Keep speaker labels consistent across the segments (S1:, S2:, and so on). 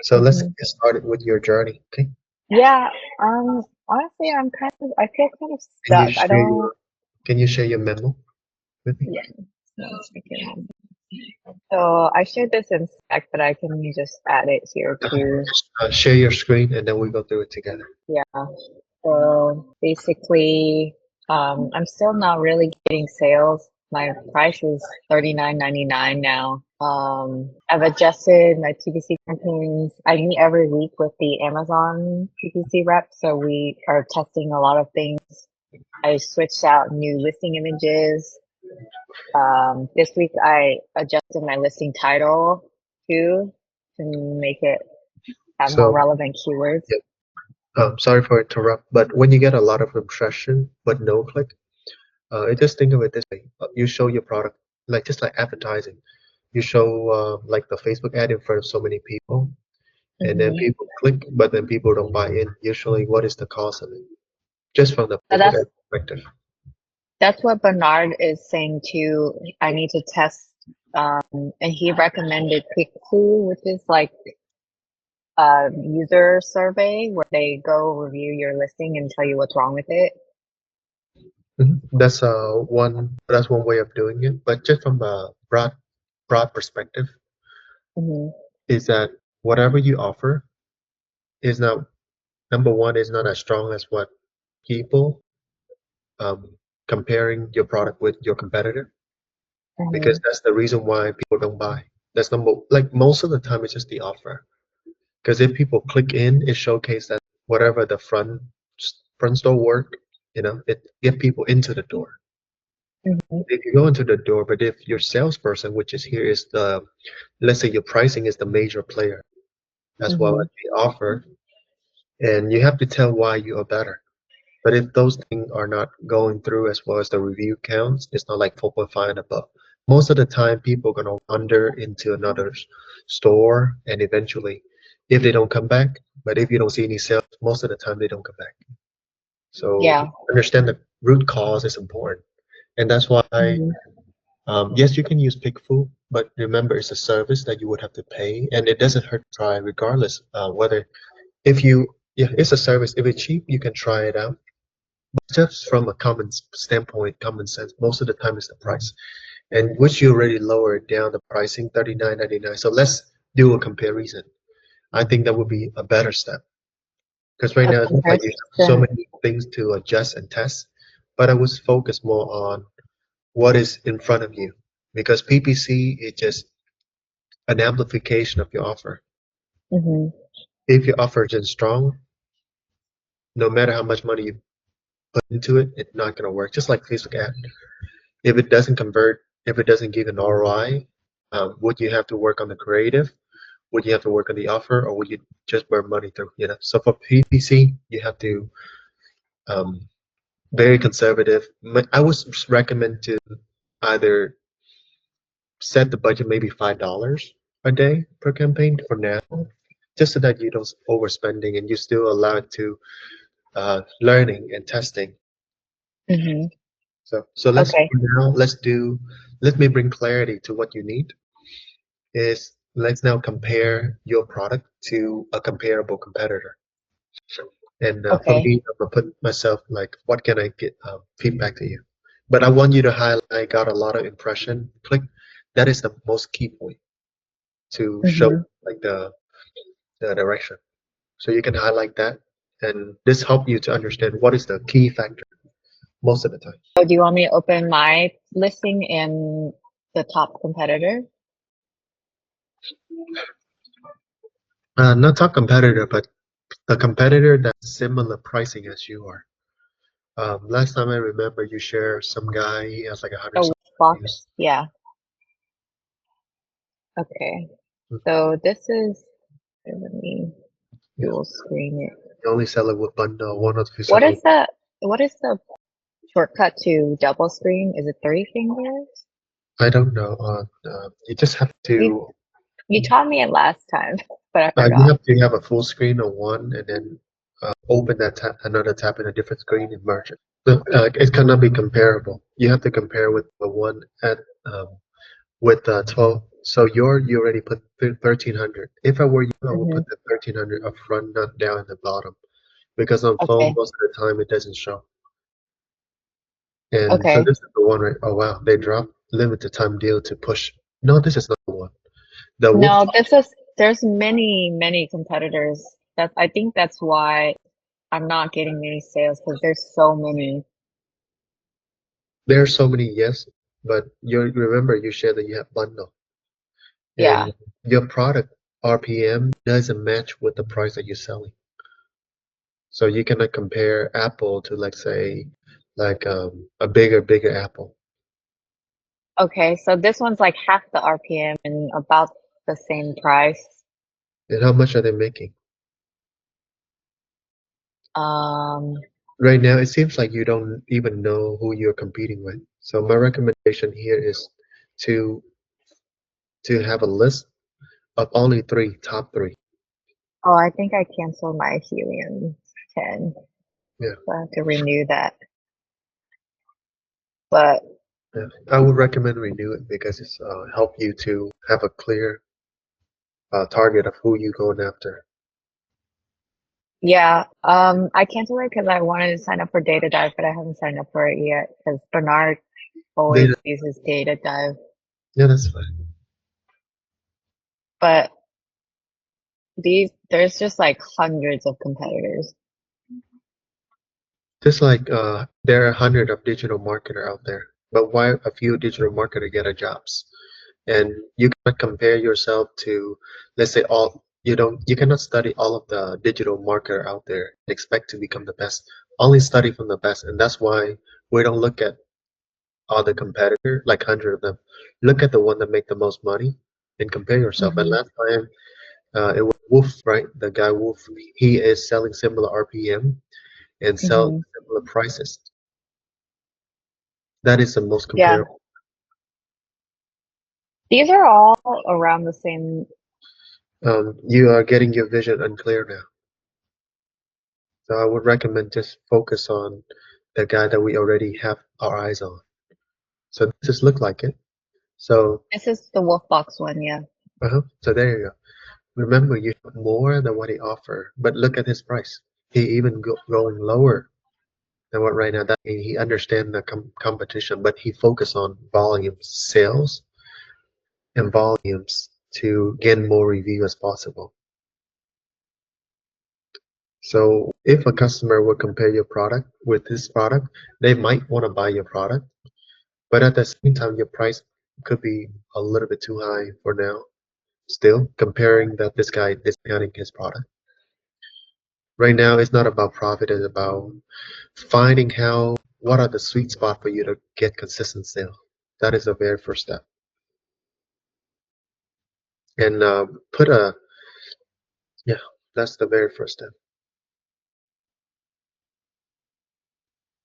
S1: So let's
S2: hmm
S1: get started with your journey. Okay.
S2: Yeah, honestly, I feel kind of
S1: Can you
S2: stuck. I
S1: share
S2: don't,
S1: your Can you share your memo with me?
S2: yeah, one second. So I shared this in Slack, but I can just add it here too.
S1: Just share your screen and then we go through it together.
S2: Yeah. So basically, I'm still not really getting sales. My price is $39.99 now. I've adjusted my PPC campaigns. I meet every week with the Amazon PPC rep, so we are testing a lot of things. I switched out new listing images. This week I adjusted my listing title too to make it have more
S1: So
S2: relevant keywords.
S1: yeah, sorry for interrupt, but when you get a lot of impression but no click, just think of it this way: you show your product like just like advertising. You show like the Facebook ad in front of so many people, and then
S2: hmm
S1: people click, but then people don't buy in. Usually, what is the cause of it? Just from the
S2: But
S1: Facebook ad perspective.
S2: that's what Bernard is saying too. I need to test, and he recommended Pick2, which is like a user survey where they go review your listing and tell you what's wrong with it.
S1: That's one way of doing it. But just from a broad perspective,
S2: hmm
S1: is that whatever you offer is not number one is not as strong as what people comparing your product with your competitor, because
S2: hmm
S1: that's the reason why people don't buy. That's number like most of the time it's just the offer. Because if people click in, it showcases that whatever the front store work, it get people into the door.
S2: hmm
S1: If you go into the door, but if your salesperson, which is here, is let's say your pricing is the major player as well
S2: hmm
S1: as the offer, and you have to tell why you are better. But if those things are not going through as well as the review counts, it's not like 4.5 and above. Most of the time, people are gonna wander into another store, and eventually, if they don't come back, but if you don't see any sales, most of the time they don't come back. So
S2: Yeah.
S1: understand the root cause is important, and that's why
S2: hmm
S1: yes, you can use Pickfu, but remember it's a service that you would have to pay, and it doesn't hurt to try regardless whether if you yeah, it's a service. If it's cheap, you can try it out. Just from a standpoint, common sense, most of the time it's the price, and which you already lowered down the pricing 39.99. So let's do a comparison. I think that would be a better step because right
S2: A
S1: now it looks like you have so
S2: comparison.
S1: many things to adjust and test, but I was focused more on what is in front of you because PPC is just an amplification of your offer.
S2: hmm
S1: If your offer isn't strong, no matter how much money you put into it, it's not going to work. Just like Facebook ad. If it doesn't convert, if it doesn't give an ROI, would you have to work on the creative? Would you have to work on the offer, or would you just burn money through? So for PPC, you have to um, very conservative. I would recommend to either set the budget maybe $5 a day per campaign for now, just so that you don't overspending and you still allow it to learning and testing.
S2: hmm
S1: So let's
S2: Okay.
S1: for now let me bring clarity to what you need. Is let's now compare your product to a comparable competitor. And for
S2: Okay.
S1: me, I'm gonna put myself like, what can I get feedback to you? But I want you to highlight. Got a lot of impression. Click. That is the most key point to show
S2: hmm
S1: like the direction. So you can highlight that, and this help you to understand what is the key factor most of the time.
S2: So do you want me to open my listing in the top competitor?
S1: Not top competitor, but the competitor that's similar pricing as you are. Last time I remember you share some guy, he has like a hundred
S2: Oh,
S1: something reviews.
S2: box. Yeah. Okay. So this is, let me
S1: Yeah.
S2: dual screen it.
S1: You only sell it with bundle, one of you
S2: What
S1: sell it
S2: is
S1: with,
S2: the shortcut to double screen? Is it 3 fingers?
S1: I don't know. You just have
S2: You
S1: to
S2: you taught me it last time, but I
S1: you
S2: forgot.
S1: have to have a full screen on one and then open that tab, another tab in a different screen and merge it. So, it cannot be comparable. You have to compare with the one at with 12. So you already put 1300. If I were you, I would
S2: Hmm.
S1: put the 1300 up front, not down at the bottom, because on phone
S2: Okay.
S1: most of the time it doesn't show. And so
S2: Okay.
S1: this is the one, right? Oh wow, they dropped limited time deal to push. No, this is not the one. The wolf.
S2: No, this is there's many competitors. I think that's why I'm not getting many sales because there's so many.
S1: There are so many, yes, but you remember you shared that you have bundle,
S2: Yeah.
S1: and your product RPM doesn't match with the price that you're selling. So you cannot compare Apple to, like, say, like a bigger Apple.
S2: Okay, so this one's like half the RPM and about the same price.
S1: And how much are they making?
S2: Um,
S1: Right now, it seems like you don't even know who you're competing with. So my recommendation here is to to have a list of only three, top three.
S2: oh, I think I canceled my Helium 10.
S1: Yeah,
S2: So I have to renew that. But
S1: yeah. I would recommend renew it because it's help you to have a clear target of who you're going after.
S2: yeah, I canceled it because I wanted to sign up for Data Dive, but I haven't signed up for it yet because Bernard
S1: Data,
S2: always uses Data Dive.
S1: yeah, that's fine.
S2: But there's just like hundreds of competitors.
S1: Just like there are 100 of digital marketer out there, but why a few digital marketer get a jobs? And you cannot compare yourself to, let's say, all you cannot study all of the digital marketer out there and expect to become the best. Only study from the best, and that's why we don't look at all the competitor, like 100 of them. Look at the one that make the most money and compare yourself. And
S2: Hmm.
S1: last time it was Wolf, right? The guy Wolf, he is selling similar RPM and sell
S2: Hmm.
S1: similar prices. That is the most
S2: Yeah,
S1: comparable.
S2: these are all around the same.
S1: You are getting your vision unclear now. So I would recommend just focus on the guy that we already have our eyes on. So just look like it. So
S2: This is the Wolf Box one, yeah.
S1: so there you go. Remember, you have more than what he offer, but look at his price. He even going lower than what right now. That means he understand the competition, but he focus on volumes, sales, and volumes to get more review as possible. So if a customer would compare your product with this product, they might want to buy your product, but at the same time, your price could be a little bit too high for now. Still, comparing that this guy discounting his product. Right now, it's not about profit, it's about finding what are the sweet spot for you to get consistent sale. That is the very first step. And put a, yeah, that's the very first step.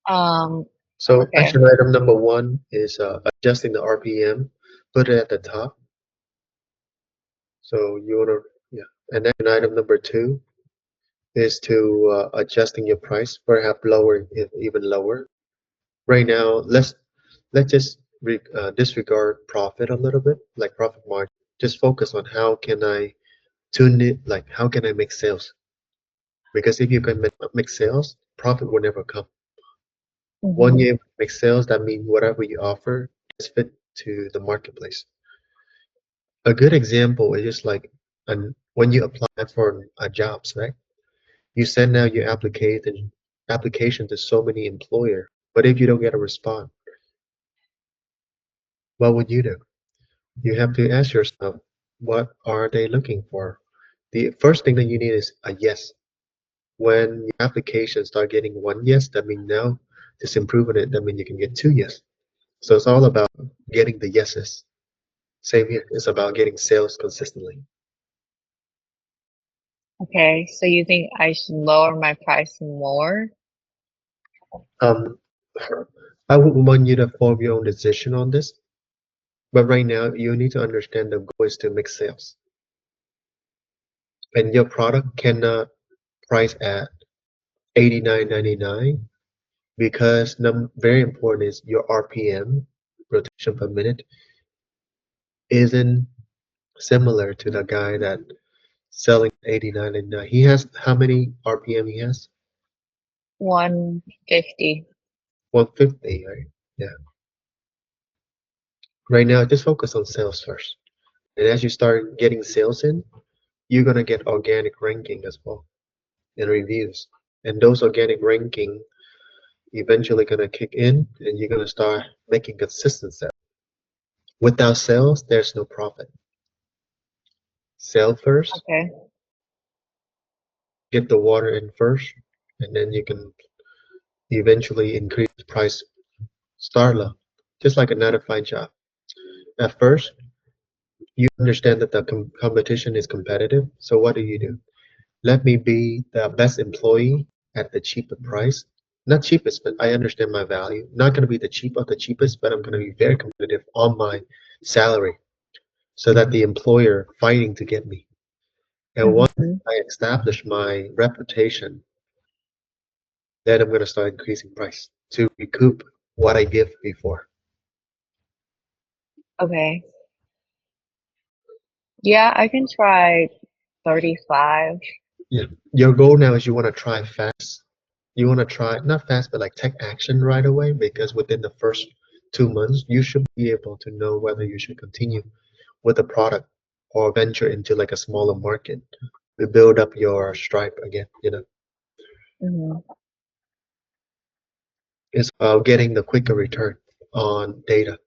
S2: Um,
S1: So
S2: okay.
S1: action item number one is adjusting the RPM, put it at the top. So you want to, yeah. And action item number two is to adjusting your price, perhaps lower it even lower. Right now, let's just disregard profit a little bit, like profit margin. Just focus on how can I tune it, like how can I make sales? Because if you can make sales, profit will never come. One
S2: Hmm.
S1: year make sales, that means whatever you offer is fit to the marketplace. A good example is just like when you apply for jobs, right? You send out your application to so many employer, but if you don't get a response, what would you do? You have to ask yourself, what are they looking for? The first thing that you need is a yes. When your application start getting one yes, that means now just improving it, that means you can get two yes. So it's all about getting the yeses. Same here. It's about getting sales consistently.
S2: Okay, so you think I should lower my price more?
S1: Um, I would want you to form your own decision on this, but right now you need to understand the goal is to make sales, and your product cannot price at 89.99 because very important is your RPM, rotation per minute, isn't similar to the guy that selling 89 and he has how many RPM he has?
S2: 150.
S1: 150, right? Yeah. Right now, just focus on sales first. And as you start getting sales in, you're gonna get organic ranking as well and reviews. And those organic ranking eventually gonna kick in and you're gonna start making consistent sales. Without sales, there's no profit. Sell first,
S2: Okay.
S1: get the water in first, and then you can eventually increase the price. Start low, just like another fine job. At first, you understand that the competition is competitive. So what do? Let me be the best employee at the cheapest price. Not cheapest, but I understand my value. Not going to be the cheap of the cheapest, but I'm going to be very competitive on my salary so that the employer fighting to get me. And once
S2: Hmm.
S1: I establish my reputation, then I'm going to start increasing price to recoup what I give before.
S2: Okay. Yeah, I can try 35.
S1: Yeah. Your goal now is you want to try fast. You want to try not fast, but like take action right away because within the first 2 months, you should be able to know whether you should continue with the product or venture into like a smaller market to build up your stripe again.
S2: Hmm.
S1: It's about getting the quicker return on data.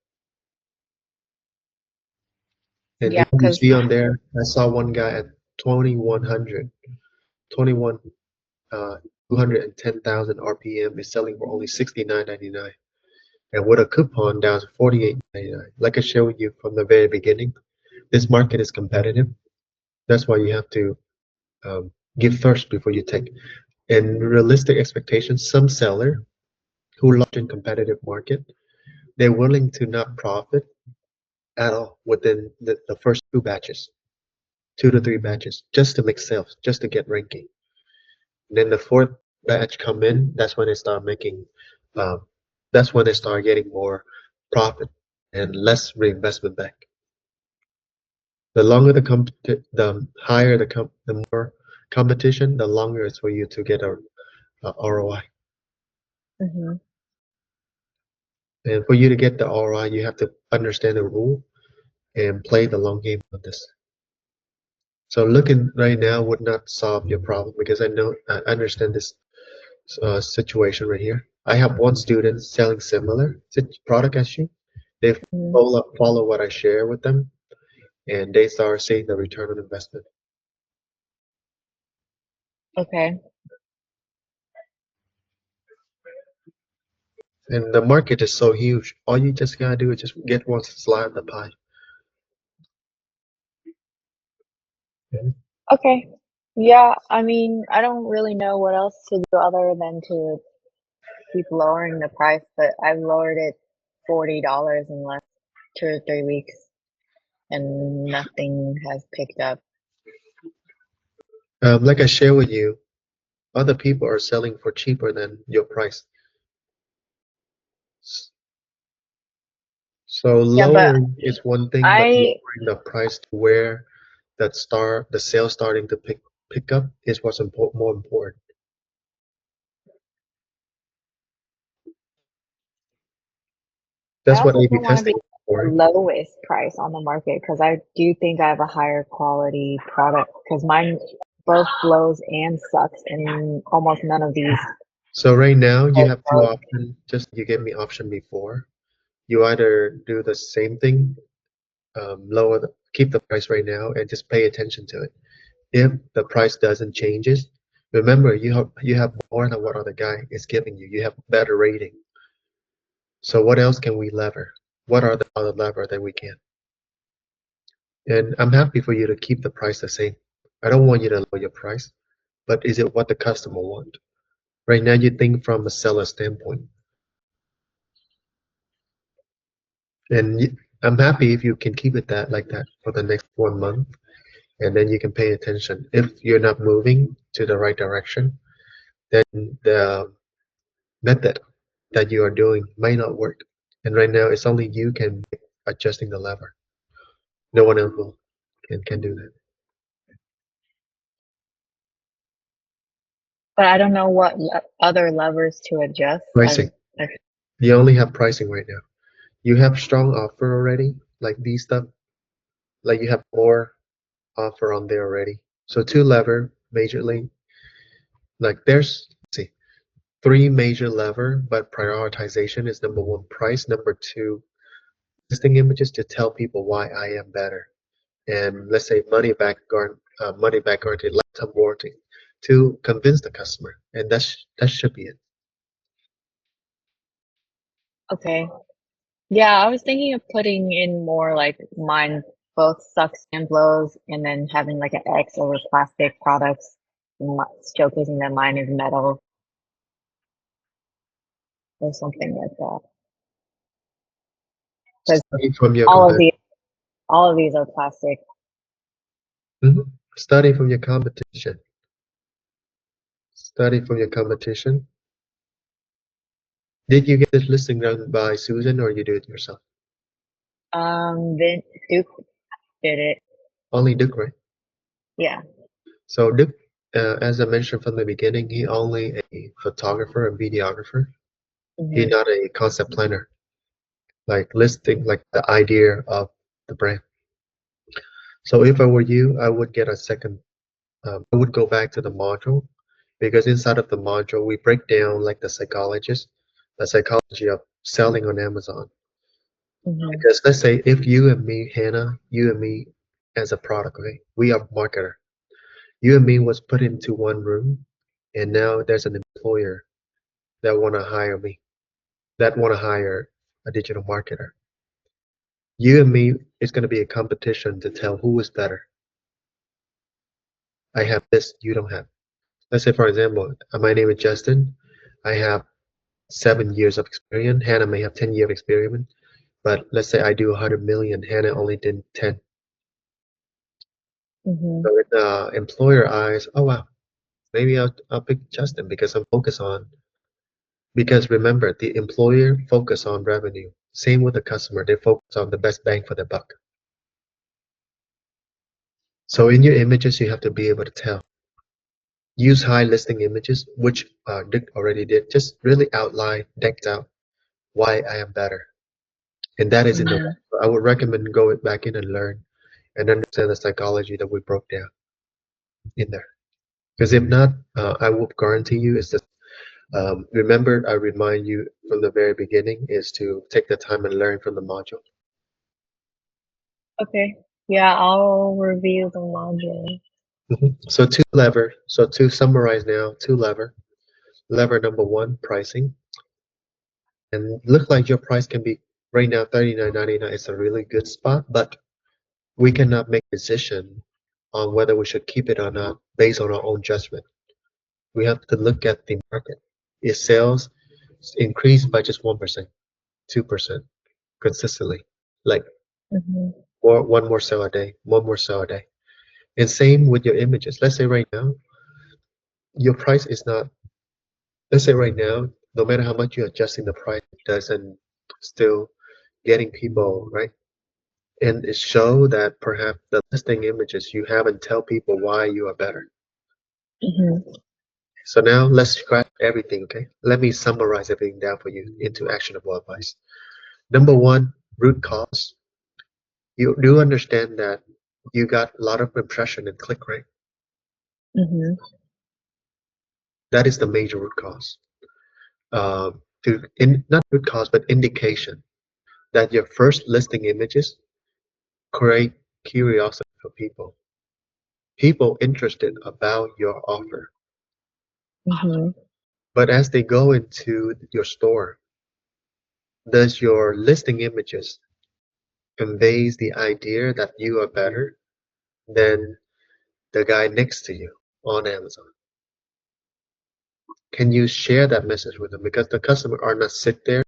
S1: And
S2: Yeah,
S1: if you
S2: because
S1: see on there, I saw one guy at 2100, 21 uh 210,000 RPM is selling for only 69.99. And with a coupon down to 48.99. Like I shared with you from the very beginning, this market is competitive. That's why you have to give first before you take. And realistic expectations, some seller who launch in competitive market, they're willing to not profit at all within the first two batches, 2 to 3 batches, just to make sales, just to get ranking. Then the fourth batch come in, that's when they start making, um, that's when they start getting more profit and less reinvestment back. The longer the higher the more competition, the longer it's for you to get a ROI.
S2: hmm
S1: And for you to get the ROI, you have to understand the rule and play the long game on this. So looking right now would not solve your problem because I understand this situation right here. I have one student selling similar product as you. They
S2: hmm
S1: follow what I share with them, and they start seeing the return on investment.
S2: Okay.
S1: And the market is so huge. All you just gotta do is just get one slide of the pie. Okay.
S2: Okay. Yeah, I mean, I don't really know what else to do other than to keep lowering the price, but I've lowered it $40 in less 2 or 3 weeks, and nothing has picked up.
S1: Like I share with you, other people are selling for cheaper than your price. S- So
S2: Yeah, but
S1: lowering is one thing, but
S2: I
S1: lowering the price to where the sales starting to pick up is what's more important.
S2: I
S1: That's what
S2: also
S1: A/B
S2: don't want to be
S1: testing is
S2: the
S1: for.
S2: lowest price on the market because I do think I have a higher quality product because mine both blows and sucks, and almost none of these
S1: So right now you
S2: both
S1: have two
S2: blow.
S1: options. Just you gave me option before. You either do the same thing, keep the price right now, and just pay attention to it. If the price doesn't changes, remember you have more than what other guy is giving you. You have better rating. So what else can we lever? What are the other lever that we can? And I'm happy for you to keep the price the same. I don't want you to lower your price, but is it what the customer want? Right now you think from a seller standpoint. And I'm happy if you can keep it that like that for the next 1 month, and then you can pay attention. If you're not moving to the right direction, then the method that you are doing might not work. And right now, it's only you can be adjusting the lever. No one else will. can do that.
S2: But I don't know what other levers to adjust.
S1: Pricing.
S2: I
S1: You only have pricing right now. You have strong offer already, like these stuff. Like you have more offer on there already. So two lever majorly. Like there's let's see, three major lever, but prioritization is number one, price. Number two, listing images to tell people why I am better. And let's say money back guarantee, lifetime warranty to convince the customer. And that should be it.
S2: okay. Yeah, I was thinking of putting in more like mine both sucks and blows, and then having like an X over plastic products, showcasing that mine is metal or something like that. Because
S1: Study from your
S2: all of
S1: competition.
S2: these, all of these are plastic.
S1: Study from your competition. Study from your competition. Did you get this listing done by Susan or you do it yourself?
S2: Then Duke did it.
S1: Only Duke, right?
S2: Yeah.
S1: So Duke, as I mentioned from the beginning, he only a photographer and videographer. He's
S2: Hmm.
S1: not a concept planner, like listing, like the idea of the brand. So if I were you, I would get a second. I would go back to the module because inside of the module we break down like the psychology of selling on Amazon.
S2: Hmm.
S1: Because let's say if you and me, Hannah, you and me as a product, okay, we are marketer. You and me was put into one room, and now there's an employer that want to hire me, that want to hire a digital marketer. You and me is going to be a competition to tell who is better. I have this, you don't have. Let's say, for example, my name is Justin. I have 7 years of experience. Hannah may have 10 years of experience, but let's say I do 100 million. Hannah only did 10.
S2: Hmm.
S1: So in the employer eyes, oh wow, maybe I'll pick Justin because I'm focused on. Because remember, the employer focus on revenue. Same with the customer, they focus on the best bang for their buck. So in your images, you have to be able to tell. Use high listing images, which Dick already did. Just really outline, decked out why I am better. And that is in the.
S2: Hmm.
S1: I would recommend go back in and learn and understand the psychology that we broke down in there. Because if not, I will guarantee you it's just remember I remind you from the very beginning is to take the time and learn from the module.
S2: Okay. Yeah, I'll review the module.
S1: So two lever. So to summarize now, two lever. Lever number one, pricing. And look like your price can be right now 39.99 is a really good spot, but we cannot make a decision on whether we should keep it or not based on our own judgment. We have to look at the market. If sales increase by just 1%, 2% consistently, like
S2: Hmm.
S1: one more sale a day, one more sale a day. And same with your images. Let's say right now, your price is not, let's say right now, no matter how much you're adjusting the price, it doesn't still getting people, right? And it show that perhaps the listing images you haven't tell people why you are better.
S2: Hmm.
S1: So now let's scratch everything, okay? Let me summarize everything down for you into actionable advice. Number one, root cause. You do understand that you got a lot of impression and click rate.
S2: Hmm.
S1: That is the major root cause. Not root cause, but indication that your first listing images create curiosity for people. People interested about your offer.
S2: Hmm.
S1: But as they go into your store, does your listing images conveys the idea that you are better than the guy next to you on Amazon? Can you share that message with them? Because the customer are not sit there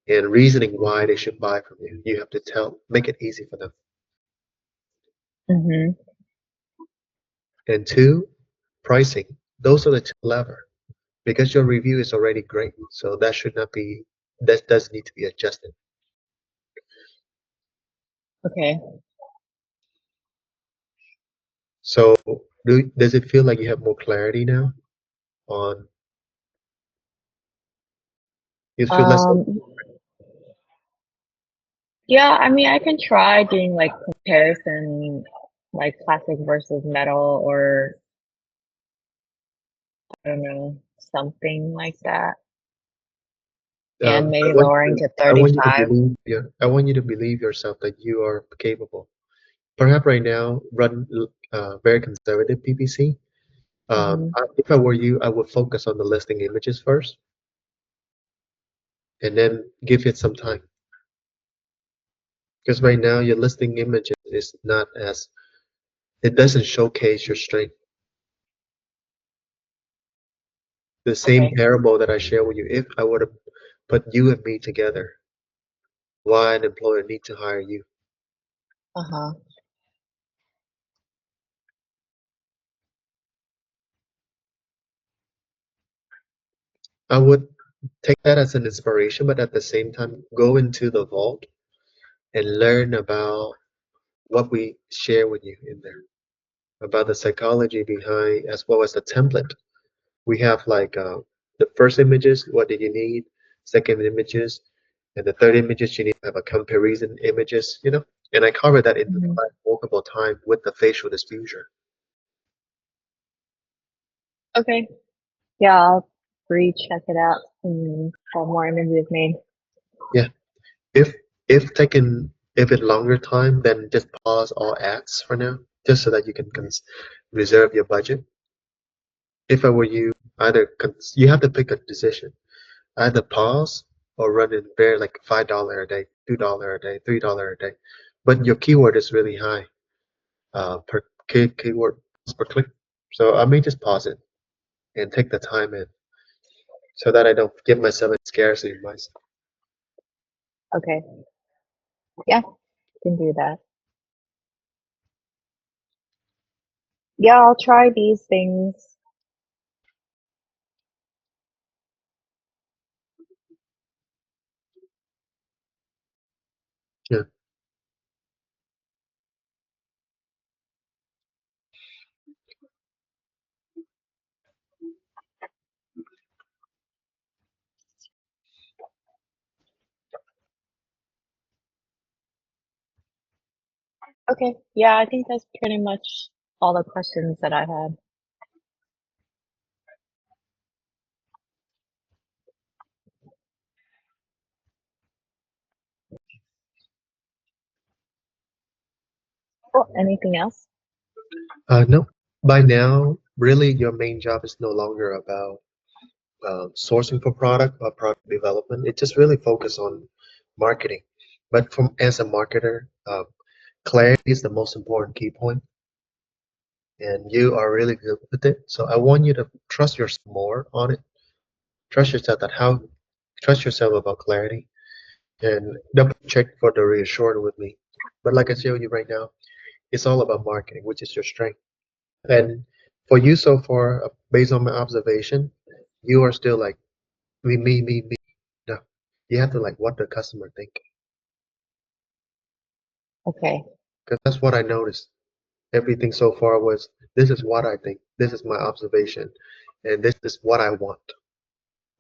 S1: and reasoning why they should buy from you. You have to make it easy for them.
S2: Hmm.
S1: And two, pricing. Those are the two lever. Because your review is already great, so that should not be. That does need to be adjusted.
S2: Okay.
S1: So does it feel like you have more clarity now on, you feel less,
S2: Um, yeah, I mean, I can try doing like comparison, like classic versus metal, or I don't know, something like that, and maybe lowering to
S1: I want you to
S2: 35.
S1: believe, yeah, I want you to believe yourself that you are capable. Perhaps right now, run very conservative PPC.
S2: Hmm.
S1: If I were you, I would focus on the listing images first, and then give it some time. Because right now, your listing images is not as, it doesn't showcase your strength. The same
S2: Okay.
S1: parable that I share with you, if I were to put you and me together, why an employer need to hire you?
S2: Uh-huh.
S1: I would take that as an inspiration, but at the same time, go into the vault and learn about what we share with you in there, about the psychology behind, as well as the template. We have like the first images, what did you need? Second images, and the third images, you need to have a comparison images, you know? And I cover that in the
S2: Hmm.
S1: slide multiple times with the facial diffuser.
S2: Okay. Yeah, I'll recheck it out and have more images made.
S1: Yeah. If if it longer time, then just pause all ads for now, just so that you can reserve your budget. If I were you, you have to pick a decision. Either pause or run in very like $5 a day, $2 a day, $3 a day. But your keyword is really high per keyword per click. So I may just pause it and take the time in so that I don't give myself a scarcity myself.
S2: Okay. Yeah, can do that. Yeah, I'll try these things.
S1: Yeah.
S2: Okay. Yeah, I think that's pretty much all the questions that I had. Oh, anything else?
S1: No. By now, really, your main job is no longer about sourcing for product or product development. It just really focus on marketing. But from as a marketer, clarity is the most important key point, and you are really good with it. So I want you to trust yourself more on it. Trust yourself that how trust yourself about clarity, and double check for the reassurance with me. But like I showed you right now, it's all about marketing, which is your strength. And for you so far, based on my observation, you are still like me. No, you have to like what the customer think,
S2: Okay.
S1: because that's what I noticed. Everything so far was this is what I think, this is my observation, and this is what I want.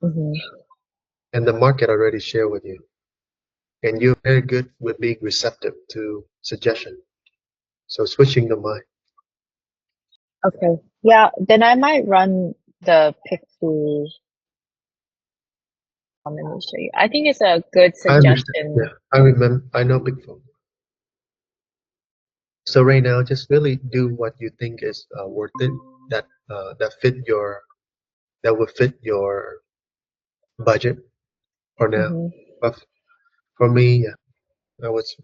S2: Hmm.
S1: And the market already shared with you, and you're very good with being receptive to suggestion. So switching the mind.
S2: Okay. Yeah, then I might run the Pixie. Let me show you. I think it's a good
S1: I understand.
S2: suggestion.
S1: Yeah, I remember. I know big phone. So right now, just really do what you think is worth it. That fit your that would fit your budget for now.
S2: Hmm.
S1: But for me, yeah, I was.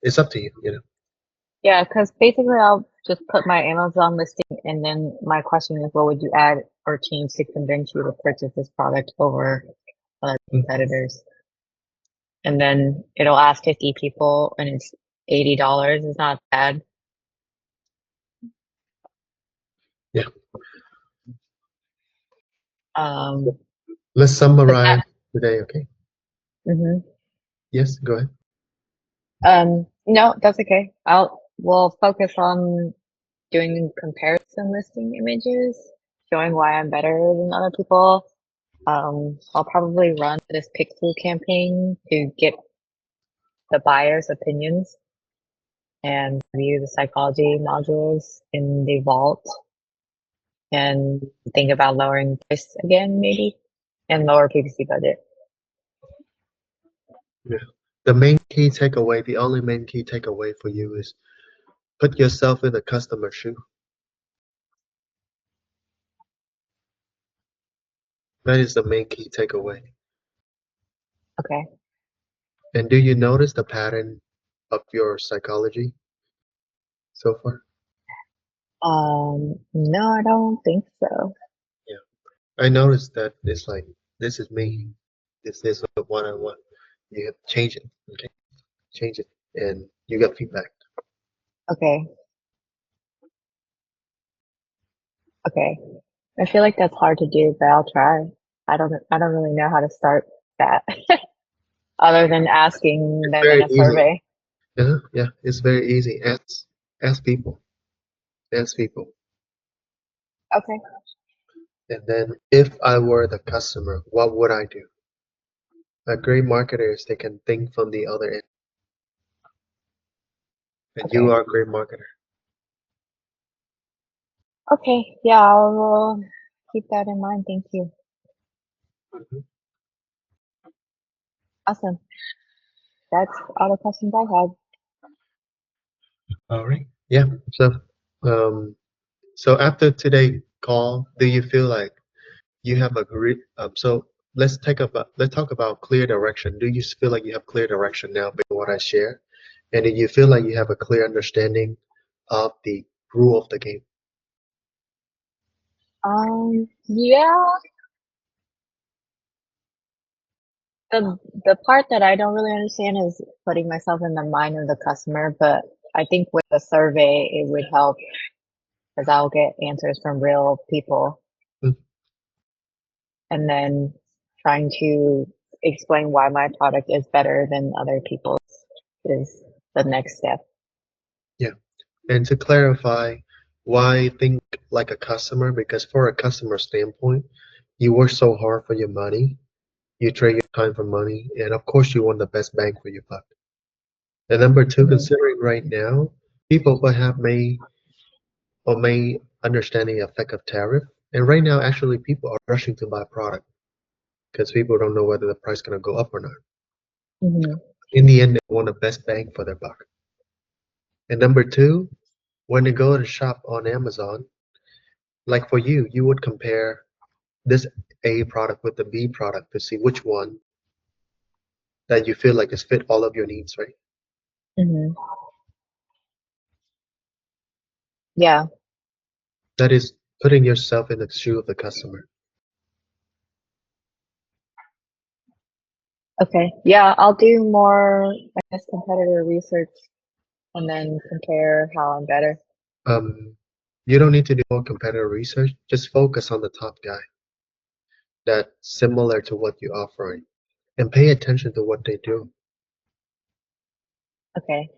S1: It's up to you. You know.
S2: Yeah, because basically I'll just put my Amazon listing, and then my question is, what would you add or change to convince you to purchase this product over other
S1: Mm.
S2: competitors? And then it'll ask 50 people, and it's $80. It's not bad.
S1: Yeah.
S2: Um,
S1: Let's
S2: but
S1: summarize
S2: that,
S1: today. Okay.
S2: hmm
S1: Yes. Go ahead.
S2: no, that's okay. We'll focus on doing comparison listing images, showing why I'm better than other people. I'll probably run this pixel campaign to get the buyer's opinions and view the psychology modules in the vault and think about lowering price again, maybe, and lower PPC budget.
S1: Yeah. The main key takeaway, the only main key takeaway for you is put yourself in the customer's shoe. That is the main key takeaway.
S2: Okay.
S1: And do you notice the pattern of your psychology so far?
S2: No, I don't think so.
S1: Yeah. I noticed that it's like, this is me. This is what I want. You have to change it. Okay. Change it. And you got feedback.
S2: Okay. Okay. I feel like that's hard to do, but I'll try. I don't really know how to start that other than asking
S1: It's
S2: them in
S1: very
S2: a
S1: easy.
S2: survey.
S1: Yeah, yeah. It's very easy. Ask people. Ask people.
S2: Okay.
S1: And then if I were the customer, what would I do? A great marketer is they can think from the other end. And you
S2: Okay.
S1: are a great marketer.
S2: Okay. Yeah, I'll keep that in mind. Thank you.
S1: Mhm.
S2: Awesome. That's all the questions I had.
S1: All right. Yeah. Um, so after today call, do you feel like you have a great, so let's talk about clear direction. Do you feel like you have clear direction now based on what I share? And do you feel like you have a clear understanding of the rule of the game?
S2: Yeah, the part that I don't really understand is putting myself in the mind of the customer, but I think with a survey it would help because I'll get answers from real people
S1: Mm,
S2: and then trying to explain why my product is better than other people's is the next step.
S1: yeah. And to clarify, why think like a customer? Because for a customer standpoint, you work so hard for your money, you trade your time for money, and of course you want the best bang for your buck. And number two,
S2: Hmm.
S1: considering right now, people perhaps may understand the effect of tariff. And right now, actually, people are rushing to buy product because people don't know whether the price is going to go up or not.
S2: Hmm.
S1: In the end, they want the best bang for their buck. And number two, when they go to shop on Amazon, like for you, you would compare this A product with the B product to see which one that you feel like is fit all of your needs, right?
S2: Hmm. Yeah.
S1: That is putting yourself in the shoe of the customer.
S2: Okay. Yeah, I'll do more, I guess, competitor research and then compare how I'm better.
S1: Um, you don't need to do more competitor research. Just focus on the top guy that's similar to what you're offering and pay attention to what they do.
S2: Okay.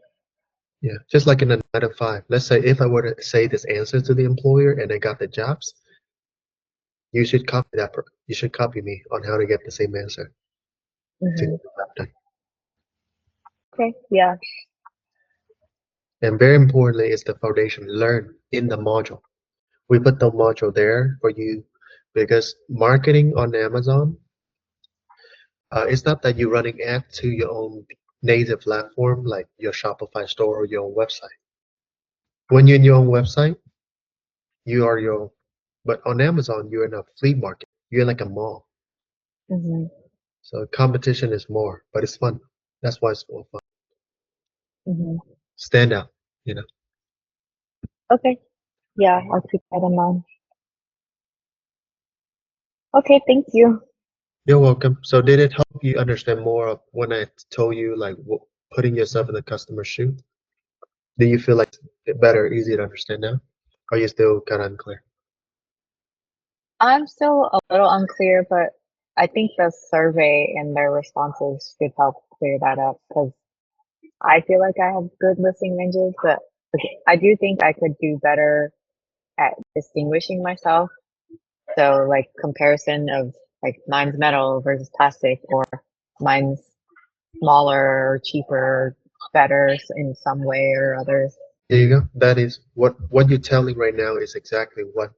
S1: Yeah, just like in a 9 to 5. Let's say if I were to say this answer to the employer and they got the jobs, you should copy that. You should copy me on how to get the same answer to
S2: Hmm.
S1: get the job done.
S2: Okay. Yeah.
S1: And very importantly, is the foundation. Learn in the module. We put the module there for you because marketing on Amazon, it's not that you're running ads to your own native platform like your Shopify store or your own website. When you're in your own website, you are your, but on Amazon, you're in a flea market. You're like a mall.
S2: Hmm.
S1: So competition is more, but it's fun. That's why it's more fun.
S2: Hmm.
S1: Stand out, you know.
S2: Okay. Yeah, I'll keep that in mind. Okay, thank you.
S1: You're welcome. So did it help you understand more of when I told you like putting yourself in the customer's shoe? Do you feel like it better, easier to understand now? Or are you still kind of unclear?
S2: I'm still a little unclear, but I think the survey and their responses should help clear that up because I feel like I have good listing ranges, but Okay, I do think I could do better at distinguishing myself. So like comparison of like mine's metal versus plastic, or mine's smaller or cheaper, better in some way or others.
S1: There you go. That is what you're telling right now is exactly what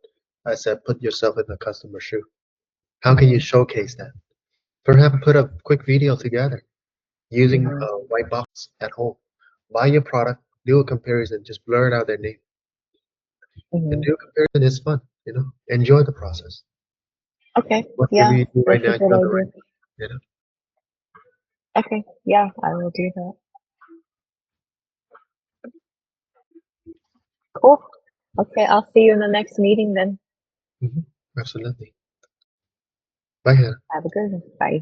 S1: I said. Put yourself in the customer's shoe. How can you
S2: Hmm.
S1: showcase that? Perhaps put a quick video together using
S2: Hmm.
S1: a white box at home. Buy your product, do a comparison, just blur out their name. And
S2: Hmm.
S1: do a comparison is fun, Enjoy the process.
S2: Okay,
S1: Whatever
S2: yeah,
S1: you do right
S2: that's a
S1: now,
S2: good
S1: you're on the right
S2: idea.
S1: path,
S2: Okay, yeah, I will do that. Cool. Okay, I'll see you in the next meeting then.
S1: Absolutely. Bye, Hannah.
S2: Have a good one. Bye.